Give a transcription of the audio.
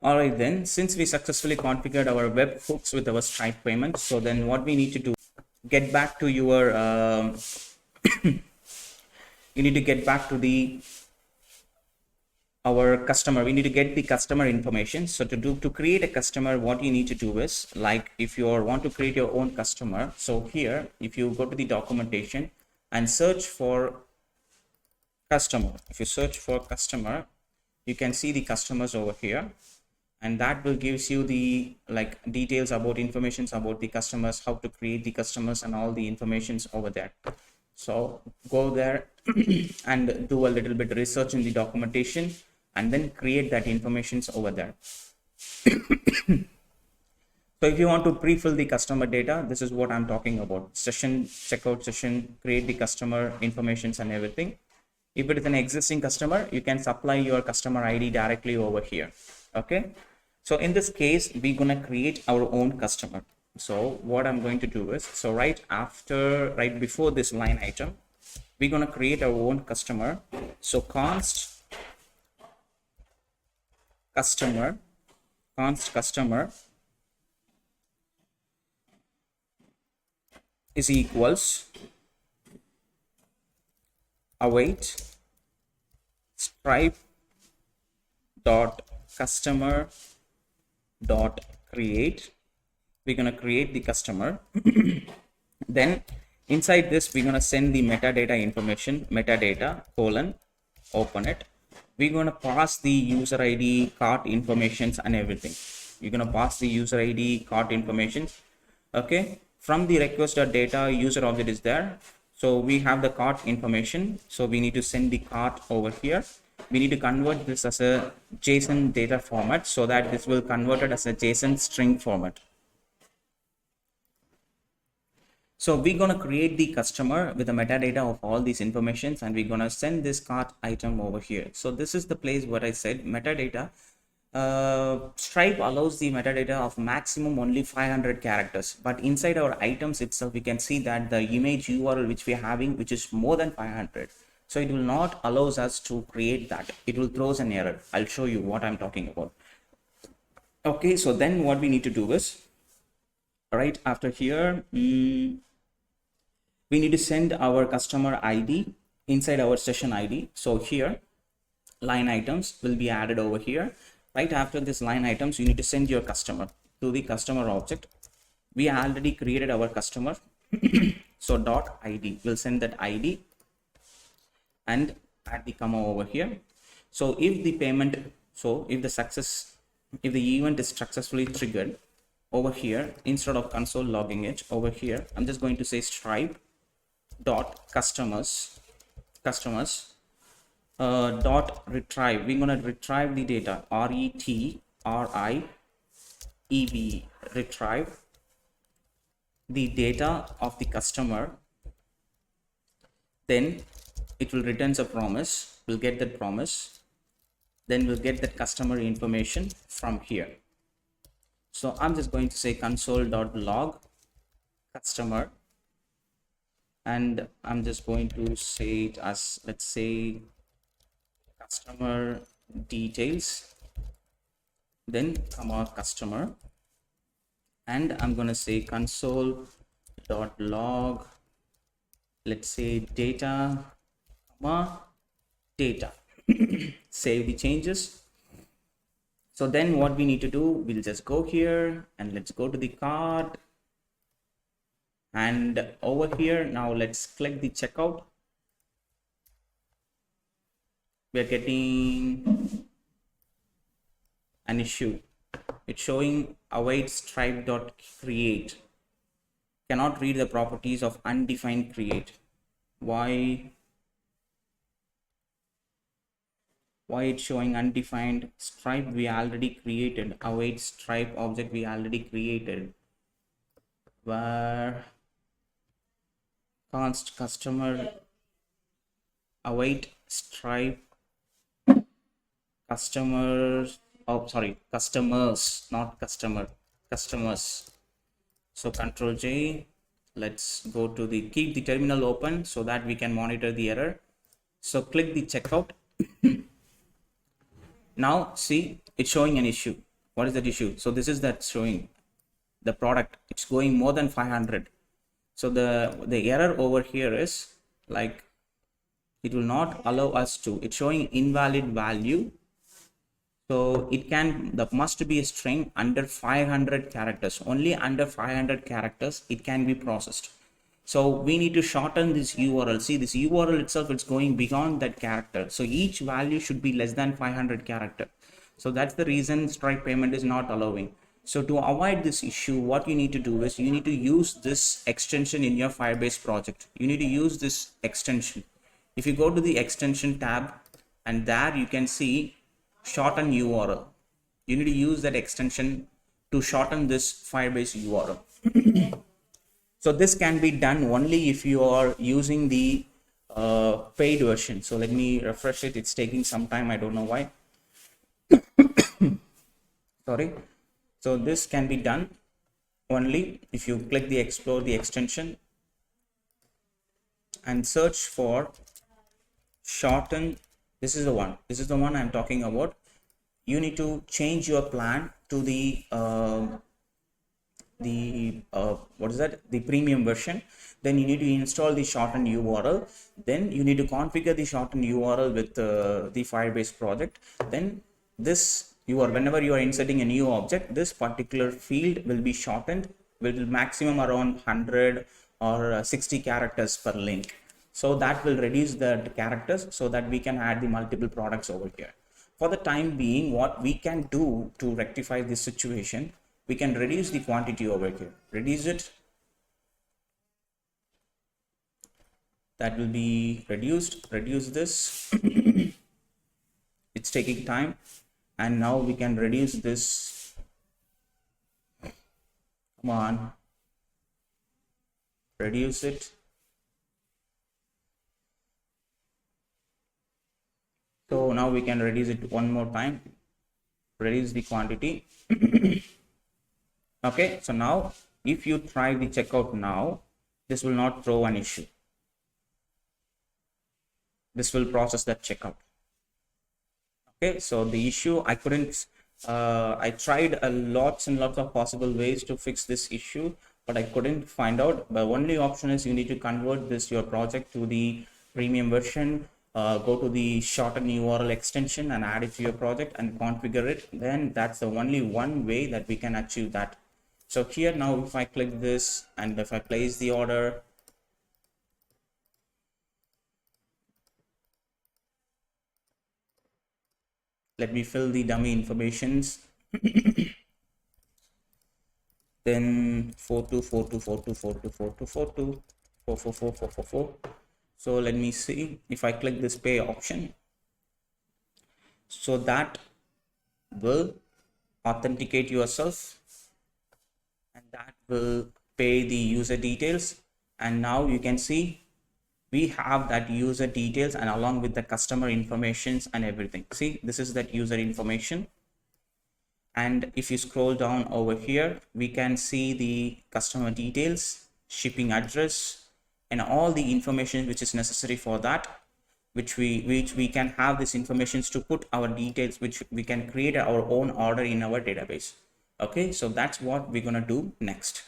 All right, then, since we successfully configured our webhooks with our Stripe payment, so then what we need to do, get back to your, you need to get back to our customer. We need to get the customer information. So to create a customer, what you need to do is, like, if you want to create your own customer, so here, if you go to the documentation and search for customer, if you search for customer, you can see the customers over here, and that will gives you the details about informations about the customers, how to create the customers, and all the informations over there. So go there and do a little bit research in the documentation and then create that informations over there. So if you want to pre-fill the customer data, this is what I'm talking about: session, checkout session, create the customer informations and everything. If it is an existing customer, you can supply your customer ID directly over here. Okay, so in this case, we're gonna create our own customer. So what I'm going to do is, so right before this line item, we're gonna create our own customer. So const customer is equals await Stripe dot customer dot create. We're going to create the customer. Then inside this, we're going to send the metadata information, metadata colon, open it. We're going to pass the user ID, cart informations and everything. You're going to pass the user ID, cart information. Okay, from the request.data, user object is there. So we have the cart information. So we need to send the cart over here. We need to convert this as a JSON data format so that this will convert it as a JSON string format. So we're going to create the customer with the metadata of all these informations, and we're going to send this cart item over here. So this is the place where I said metadata. Stripe allows the metadata of maximum only 500 characters, but inside our items itself, we can see that the image URL which we are having, which is more than 500. So it will not allows us to create that. It will throw an error. I'll show you what I'm talking about. Okay, so then what we need to do is, right after here, we need to send our customer ID inside our session ID. So here, line items will be added over here. Right after this line items, you need to send your customer to the customer object. We already created our customer. So dot ID, we'll send that ID and add the comma over here. So if the payment, so if the event is successfully triggered over here, instead of console logging it over here, I'm just going to say Stripe dot customers dot retrieve. We're going to retrieve the data, RETRIEV, retrieve the data of the customer. Then it will return a promise. We'll get that promise. Then we'll get that customer information from here. So I'm just going to say console.log customer, and I'm just going to say it as, let's say, customer details, then comma customer, and I'm going to say console.log, let's say data, comma data. Save the changes. So then what we need to do, we'll just go here and let's go to the cart, and over here now let's click the checkout. We are getting an issue. It's showing await stripe.create, cannot read the properties of undefined create. Why it's showing undefined? Stripe we already created, await Stripe object we already created, where const customer await Stripe customers, oh sorry, customers, not customer, customers. So Control J, let's go to the, keep the terminal open so that we can monitor the error. So click the checkout. Now see, it's showing an issue. What is that issue? So this is that showing the product, it's going more than 500. So the error over here is like it will not allow us to, it's showing invalid value. So it can, that must be a string under 500 characters, only under 500 characters it can be processed. So we need to shorten this URL. See, this URL itself, it's going beyond that character, so each value should be less than 500 character. So that's the reason Stripe payment is not allowing. So to avoid this issue, what you need to do is you need to use this extension in your Firebase project. You need to use this extension. If you go to the extension tab, and there you can see shorten URL. You need to use that extension to shorten this Firebase URL. So this can be done only if you are using the paid version. So let me refresh it. It's taking some time. I don't know why. Sorry. So this can be done only if you click the explore the extension and search for shorten. This is the one. This is the one I'm talking about. You need to change your plan to the what is that, the premium version. Then you need to install the shortened URL. Then you need to configure the shortened URL with the Firebase project. Then this, whenever you are inserting a new object, this particular field will be shortened with maximum around 100 or 60 characters per link. So that will reduce the characters so that we can add the multiple products over here. For the time being, what we can do to rectify this situation, we can reduce the quantity over here. Reduce it. That will be reduced. Reduce this. It's taking time. And now we can reduce this. Come on. Reduce it. So now we can reduce it one more time. Reduce the quantity. Okay, so now if you try the checkout now, this will not throw an issue. This will process that checkout. Okay, so the issue, I couldn't, I tried lots and lots of possible ways to fix this issue, but I couldn't find out. The only option is you need to convert this, your project, to the premium version. Go to the shorten URL extension and add it to your project and configure it. Then that's the only one way that we can achieve that. So here now, if I click this and if I place the order, let me fill the dummy informations. Then 424242424242 So let me see if I click this pay option. So that will authenticate yourself and that will pay the user details. And now you can see we have that user details and along with the customer informations and everything. See, this is that user information. And if you scroll down over here, we can see the customer details, shipping address, and all the information which is necessary for that, which we can have this information to put our details, which we can create our own order in our database. Okay, so that's what we're gonna do next.